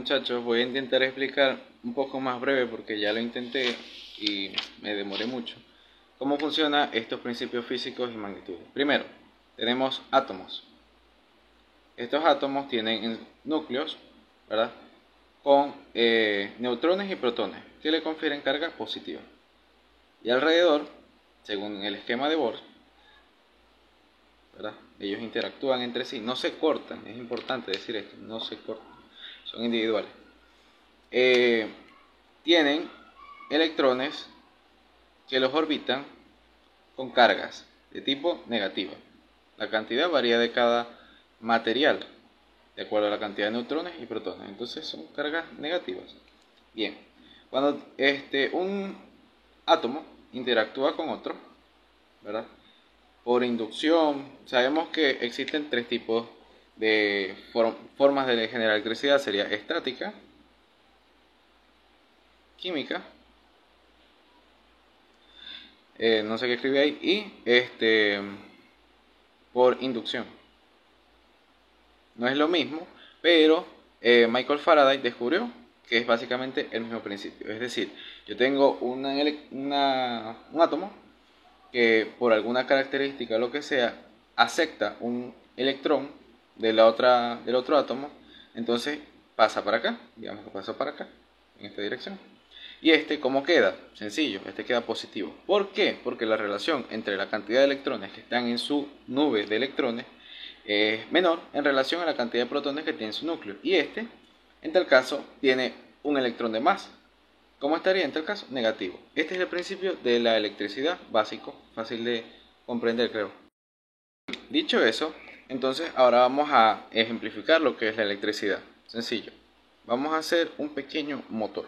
muchachos, voy a intentar explicar un poco más breve porque ya lo intenté y me demoré mucho. ¿Cómo funcionan estos principios físicos y magnitudes? Primero, tenemos átomos. Estos átomos tienen núcleos, ¿verdad? Con neutrones y protones que le confieren carga positiva. Y alrededor, según el esquema de Bohr, ¿verdad? Ellos interactúan entre sí, no se cortan, es importante decir esto, no se cortan, son individuales. Tienen electrones que los orbitan con cargas de tipo negativa. La cantidad varía de cada material, de acuerdo a la cantidad de neutrones y protones. Entonces son cargas negativas. Bien, cuando un átomo interactúa con otro, ¿verdad? Por inducción, sabemos que existen tres tipos de formas de generar electricidad. Sería estática, química, no sé qué escribí ahí, y por inducción. No es lo mismo, pero Michael Faraday descubrió que es básicamente el mismo principio. Es decir, yo tengo un átomo que por alguna característica o lo que sea acepta un electrón del otro átomo, entonces pasa para acá, digamos que pasa para acá, en esta dirección. Y ¿cómo queda? Sencillo, queda positivo. ¿Por qué? Porque la relación entre la cantidad de electrones que están en su nube de electrones es menor en relación a la cantidad de protones que tiene en su núcleo. Y en tal caso, tiene un electrón de más. ¿Cómo estaría en tal caso? Negativo. Este es el principio de la electricidad básico, fácil de comprender, creo. Dicho eso, entonces ahora vamos a ejemplificar lo que es la electricidad. Sencillo. Vamos a hacer un pequeño motor.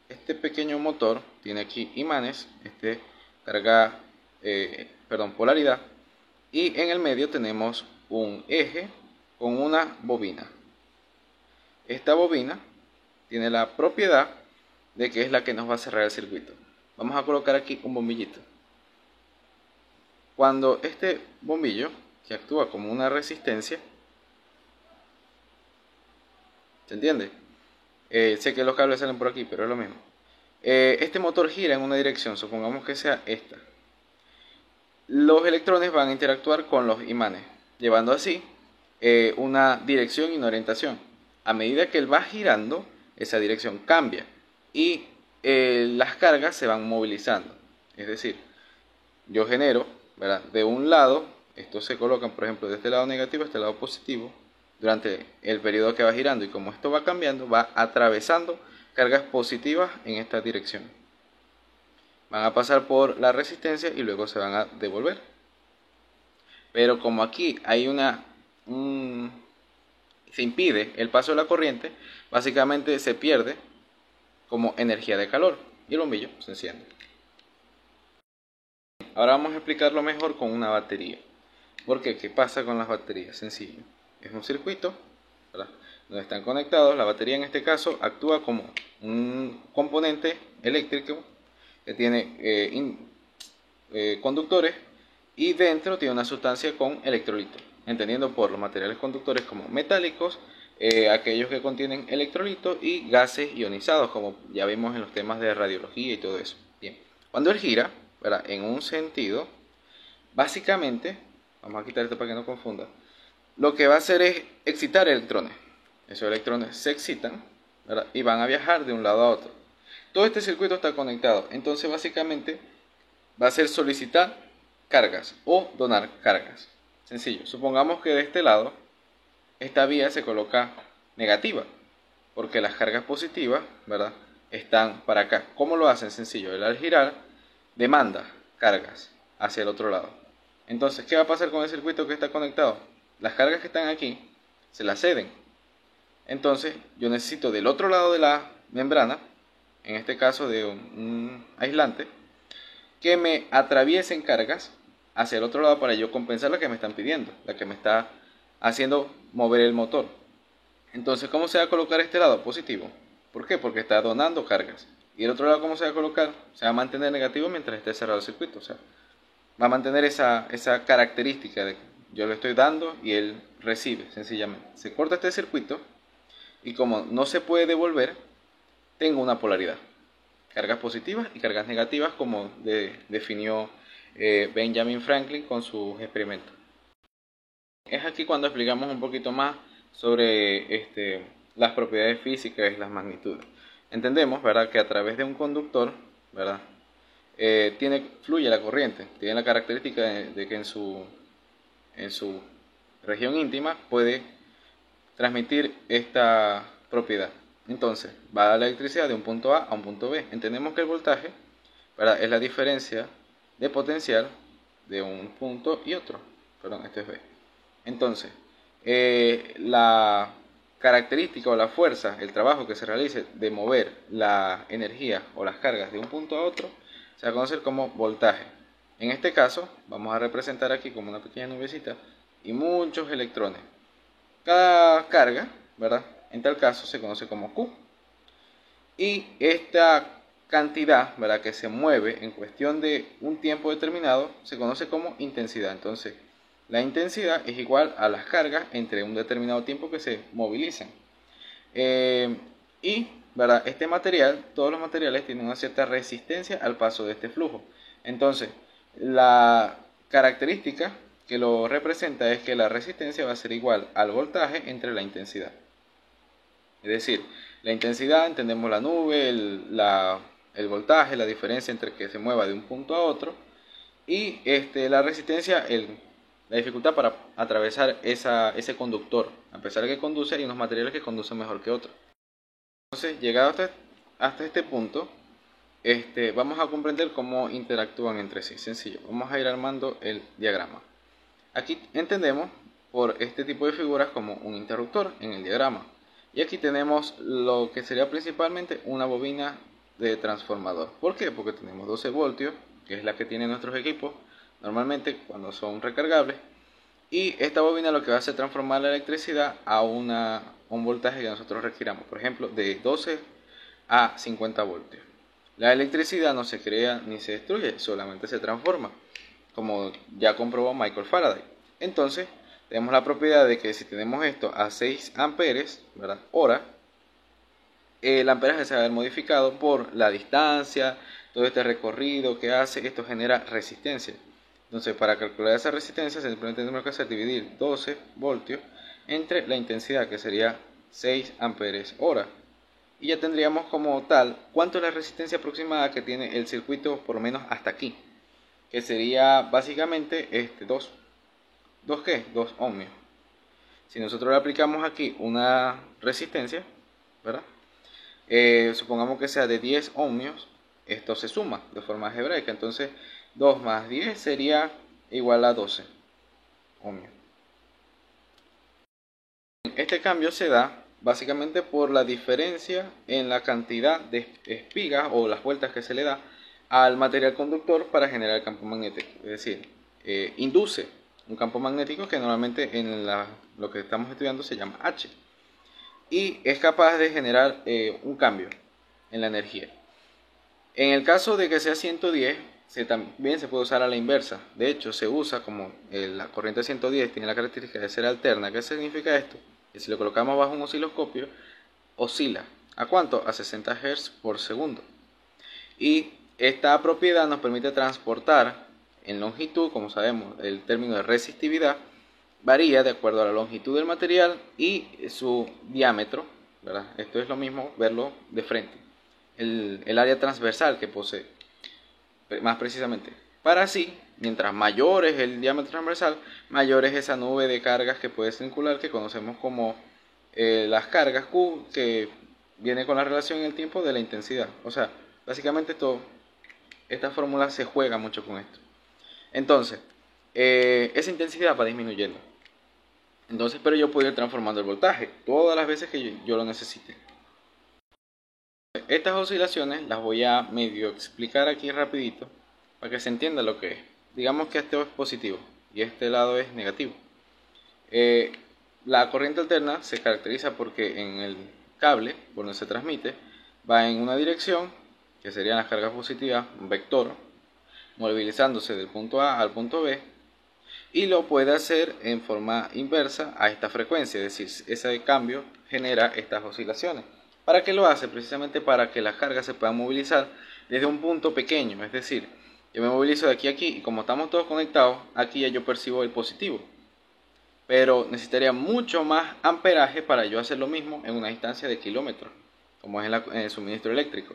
Este pequeño motor tiene aquí imanes, carga, polaridad, y en el medio tenemos un eje con una bobina. Esta bobina tiene la propiedad de que es la que nos va a cerrar el circuito. Vamos a colocar aquí un bombillito. Cuando este bombillo, que actúa como una resistencia, ¿se entiende? Sé que los cables salen por aquí, pero es lo mismo. Este motor gira en una dirección, supongamos que sea esta. Los electrones van a interactuar con los imanes, llevando así una dirección y una orientación. A medida que él va girando, esa dirección cambia y las cargas se van movilizando. Es decir, yo genero, ¿verdad? De un lado, estos se colocan, por ejemplo, de este lado negativo a este lado positivo, durante el periodo que va girando, y como esto va cambiando, va atravesando cargas positivas en esta dirección. Van a pasar por la resistencia y luego se van a devolver. Pero como aquí hay se impide el paso de la corriente, básicamente se pierde como energía de calor y el bombillo se enciende. Ahora vamos a explicarlo mejor con una batería. ¿Por qué? ¿Qué pasa con las baterías? Sencillo. Es un circuito, ¿verdad?, donde están conectados. La batería en este caso actúa como un componente eléctrico que tiene conductores, y dentro tiene una sustancia con electrolitos, entendiendo por los materiales conductores como metálicos, aquellos que contienen electrolitos, y gases ionizados, como ya vimos en los temas de radiología y todo eso. Bien, cuando él gira, ¿verdad?, en un sentido, básicamente, vamos a quitar esto para que no confunda, lo que va a hacer es excitar electrones. Esos electrones se excitan, ¿verdad?, y van a viajar de un lado a otro. Todo este circuito está conectado, entonces básicamente va a ser solicitar cargas o donar cargas. Sencillo, supongamos que de este lado esta vía se coloca negativa, porque las cargas positivas, ¿verdad?, están para acá. ¿Cómo lo hacen? Sencillo, él al girar demanda cargas hacia el otro lado. Entonces, ¿qué va a pasar con el circuito que está conectado? Las cargas que están aquí se las ceden. Entonces, yo necesito del otro lado de la membrana, en este caso de un aislante, que me atraviesen cargas hacia el otro lado para yo compensar la que me están pidiendo, la que me está haciendo mover el motor. Entonces, ¿cómo se va a colocar este lado? Positivo. ¿Por qué? Porque está donando cargas. Y el otro lado, ¿cómo se va a colocar? Se va a mantener negativo mientras esté cerrado el circuito. O sea, va a mantener esa característica de que yo le estoy dando y él recibe, sencillamente. Se corta este circuito y como no se puede devolver, tengo una polaridad. Cargas positivas y cargas negativas, como definió Benjamin Franklin con sus experimentos. Es aquí cuando explicamos un poquito más sobre las propiedades físicas y las magnitudes. Entendemos, ¿verdad?, que a través de un conductor, ¿verdad?, fluye la corriente, tiene la característica de que en su región íntima puede transmitir esta propiedad. Entonces, va la electricidad de un punto A a un punto B. Entendemos que el voltaje, ¿verdad?, es la diferencia de potencial de un punto y otro. Perdón, este es B. Entonces, la característica o la fuerza, el trabajo que se realice de mover la energía o las cargas de un punto a otro, se va a conocer como voltaje. En este caso, vamos a representar aquí como una pequeña nubecita y muchos electrones. Cada carga, ¿verdad?, en tal caso se conoce como Q. Y esta cantidad, ¿verdad?, que se mueve en cuestión de un tiempo determinado se conoce como intensidad. Entonces, la intensidad es igual a las cargas entre un determinado tiempo que se movilizan. Y, ¿verdad?, este material, todos los materiales tienen una cierta resistencia al paso de este flujo. Entonces, la característica que lo representa es que la resistencia va a ser igual al voltaje entre la intensidad. Es decir, la intensidad, entendemos la nube, el voltaje, la diferencia entre que se mueva de un punto a otro, y la resistencia, la dificultad para atravesar ese conductor. A pesar de que conduce, hay unos materiales que conducen mejor que otros. Entonces, llegado hasta este punto, vamos a comprender cómo interactúan entre sí. Sencillo, vamos a ir armando el diagrama. Aquí entendemos por este tipo de figuras como un interruptor en el diagrama. Y aquí tenemos lo que sería principalmente una bobina de transformador. ¿Por qué? Porque tenemos 12 voltios, que es la que tienen nuestros equipos normalmente cuando son recargables. Y esta bobina lo que va a hacer es transformar la electricidad a un voltaje que nosotros requiramos. Por ejemplo, de 12 a 50 voltios. La electricidad no se crea ni se destruye, solamente se transforma, como ya comprobó Michael Faraday. Entonces, tenemos la propiedad de que si tenemos esto a 6 amperes, ¿verdad?, hora, el amperaje se va a ver modificado por la distancia, todo este recorrido que hace, esto genera resistencia. Entonces, para calcular esa resistencia, simplemente tenemos que hacer dividir 12 voltios entre la intensidad, que sería 6 amperes hora. Y ya tendríamos como tal cuánto es la resistencia aproximada que tiene el circuito, por lo menos hasta aquí, que sería básicamente 2 ohmios. Si nosotros le aplicamos aquí una resistencia, ¿verdad?, supongamos que sea de 10 ohmios, esto se suma de forma algebraica. Entonces 2 más 10 sería igual a 12 ohmios. Este cambio se da básicamente por la diferencia en la cantidad de espigas o las vueltas que se le da al material conductor para generar el campo magnético. Es decir, induce un campo magnético que normalmente en lo que estamos estudiando se llama H, y es capaz de generar un cambio en la energía. En el caso de que sea 110, también se puede usar a la inversa. De hecho, se usa como la corriente 110 tiene la característica de ser alterna. ¿Qué significa esto? Que si lo colocamos bajo un osciloscopio, oscila. ¿A cuánto? A 60 Hz por segundo. Y esta propiedad nos permite transportar en longitud, como sabemos, el término de resistividad varía de acuerdo a la longitud del material y su diámetro, ¿verdad? Esto es lo mismo verlo de frente. El área transversal que posee, más precisamente. Para así, mientras mayor es el diámetro transversal, mayor es esa nube de cargas que puede circular, que conocemos como las cargas Q, que viene con la relación en el tiempo de la intensidad. O sea, básicamente esta fórmula se juega mucho con esto. Entonces, esa intensidad va disminuyendo. Entonces, pero yo puedo ir transformando el voltaje todas las veces que yo lo necesite. Estas oscilaciones las voy a medio explicar aquí rapidito para que se entienda lo que es. Digamos que este es positivo y este lado es negativo. La corriente alterna se caracteriza porque en el cable por donde se transmite va en una dirección, que serían las cargas positivas, un vector, movilizándose del punto A al punto B, y lo puede hacer en forma inversa a esta frecuencia, es decir, ese cambio genera estas oscilaciones. ¿Para qué lo hace? Precisamente para que las cargas se puedan movilizar desde un punto pequeño, es decir, yo me movilizo de aquí a aquí y como estamos todos conectados, aquí ya yo percibo el positivo. Pero necesitaría mucho más amperaje para yo hacer lo mismo en una distancia de kilómetros, como es en el suministro eléctrico.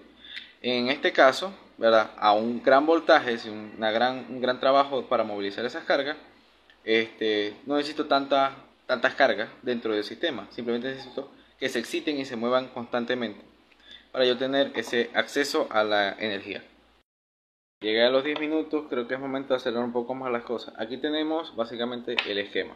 En este caso, ¿verdad? A un gran voltaje, un gran trabajo para movilizar esas cargas, no necesito tantas cargas dentro del sistema, simplemente necesito que se exciten y se muevan constantemente para yo tener ese acceso a la energía. Llegué a los 10 minutos, creo que es momento de acelerar un poco más las cosas. Aquí tenemos básicamente el esquema,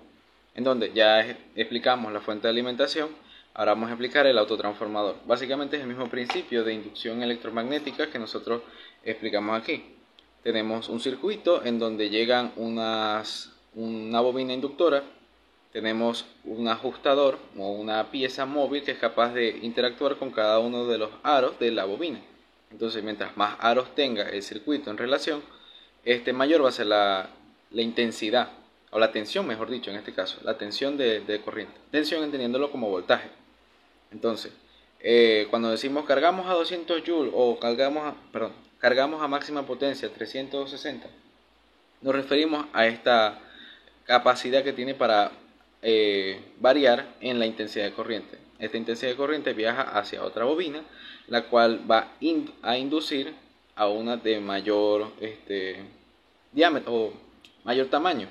en donde ya explicamos la fuente de alimentación. Ahora vamos a explicar el autotransformador. Básicamente es el mismo principio de inducción electromagnética que nosotros explicamos aquí. Tenemos un circuito en donde llegan una bobina inductora, tenemos un ajustador o una pieza móvil que es capaz de interactuar con cada uno de los aros de la bobina. Entonces, mientras más aros tenga el circuito en relación, mayor va a ser la intensidad, o la tensión, mejor dicho, en este caso, la tensión de corriente. Tensión entendiéndolo como voltaje. Entonces, cuando decimos cargamos a 200 joules o cargamos a máxima potencia 360, nos referimos a esta capacidad que tiene para variar en la intensidad de corriente. Esta intensidad de corriente viaja hacia otra bobina, la cual va a inducir a una de mayor diámetro o mayor tamaño,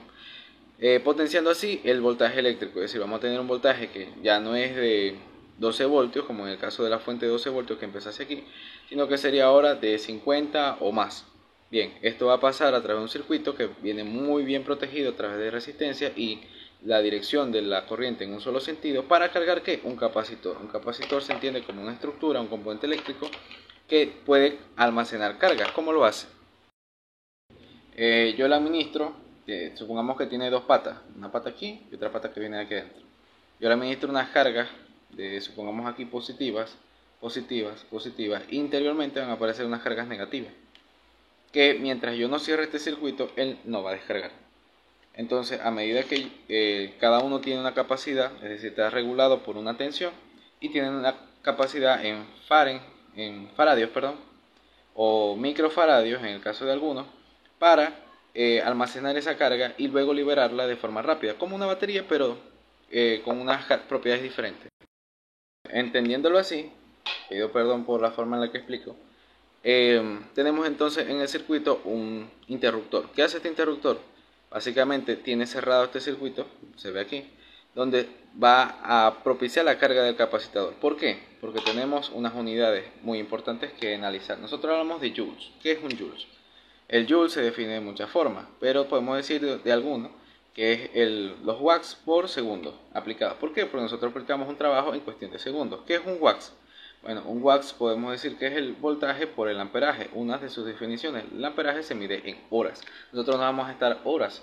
potenciando así el voltaje eléctrico. Es decir, vamos a tener un voltaje que ya no es de 12 voltios, como en el caso de la fuente de 12 voltios que empezase aquí, sino que sería ahora de 50 o más. Bien, esto va a pasar a través de un circuito que viene muy bien protegido a través de resistencia y la dirección de la corriente en un solo sentido para cargar ¿qué? Un capacitor. Un capacitor se entiende como una estructura, un componente eléctrico que puede almacenar cargas. ¿Cómo lo hace? Yo la administro, supongamos que tiene dos patas, una pata aquí y otra pata que viene de aquí adentro. Yo le administro unas cargas supongamos aquí positivas, y interiormente van a aparecer unas cargas negativas, que mientras yo no cierre este circuito, él no va a descargar. Entonces, a medida que cada uno tiene una capacidad, es decir, está regulado por una tensión, y tienen una capacidad en faradios, o microfaradios en el caso de algunos, para almacenar esa carga y luego liberarla de forma rápida, como una batería, pero con unas propiedades diferentes. Entendiéndolo así, pido perdón por la forma en la que explico, tenemos entonces en el circuito un interruptor. ¿Qué hace este interruptor? Básicamente tiene cerrado este circuito, se ve aquí, donde va a propiciar la carga del capacitador. ¿Por qué? Porque tenemos unas unidades muy importantes que analizar. Nosotros hablamos de joules. ¿Qué es un joules? El joule se define de muchas formas, pero podemos decir de algunos que es los watts por segundo aplicados. ¿Por qué? Porque nosotros aplicamos un trabajo en cuestión de segundos. ¿Qué es un watts? Bueno, un watts podemos decir que es el voltaje por el amperaje, una de sus definiciones. El amperaje se mide en horas. Nosotros no vamos a estar horas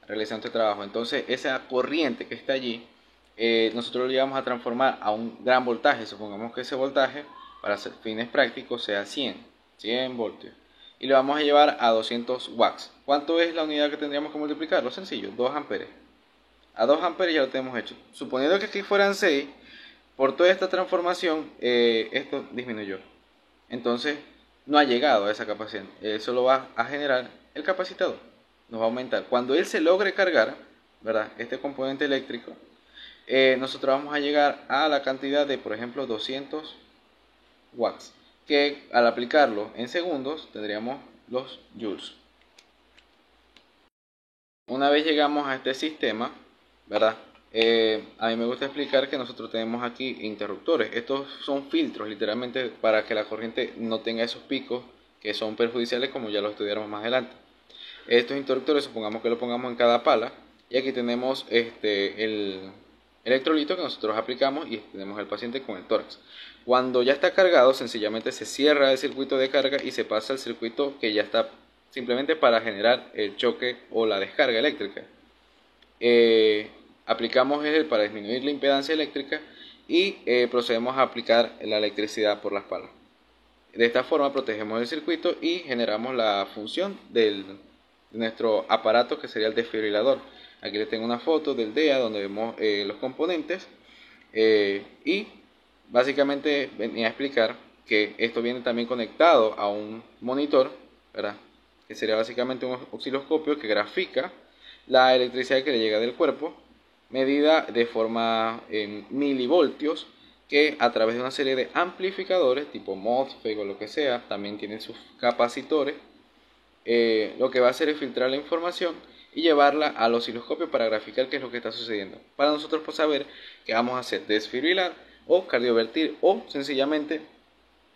realizando este trabajo. Entonces, esa corriente que está allí, nosotros lo llevamos a transformar a un gran voltaje. Supongamos que ese voltaje, para fines prácticos, sea 100 voltios. Y lo vamos a llevar a 200 watts. ¿Cuánto es la unidad que tendríamos que multiplicar? Lo sencillo, 2 amperes. A 2 amperes ya lo tenemos hecho. Suponiendo que aquí fueran 6, por toda esta transformación, esto disminuyó. Entonces, no ha llegado a esa capacidad. Eso lo va a generar el capacitador. Nos va a aumentar. Cuando él se logre cargar, ¿verdad? Este componente eléctrico, nosotros vamos a llegar a la cantidad de, por ejemplo, 200 watts. Que al aplicarlo en segundos tendríamos los joules. Una vez llegamos a este sistema, ¿verdad? A mí me gusta explicar que nosotros tenemos aquí interruptores. Estos son filtros literalmente para que la corriente no tenga esos picos que son perjudiciales, como ya lo estudiaremos más adelante. Estos interruptores, supongamos que lo pongamos en cada pala, y aquí tenemos el electrolito que nosotros aplicamos y tenemos el paciente con el tórax. Cuando ya está cargado, sencillamente se cierra el circuito de carga y se pasa al circuito que ya está simplemente para generar el choque o la descarga eléctrica. Aplicamos el para disminuir la impedancia eléctrica y procedemos a aplicar la electricidad por las palas. De esta forma protegemos el circuito y generamos la función de nuestro aparato, que sería el desfibrilador. Aquí les tengo una foto del DEA donde vemos los componentes y básicamente venía a explicar que esto viene también conectado a un monitor, ¿verdad? Que sería básicamente un osciloscopio que grafica la electricidad que le llega del cuerpo, medida de forma en milivoltios, que a través de una serie de amplificadores tipo MOSFET o lo que sea, también tienen sus capacitores, lo que va a hacer es filtrar la información y llevarla al osciloscopio para graficar qué es lo que está sucediendo. Para nosotros pues, saber qué vamos a hacer, desfibrilar o cardiovertir o sencillamente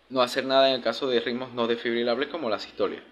no hacer nada en el caso de ritmos no desfibrilables como la sistolia.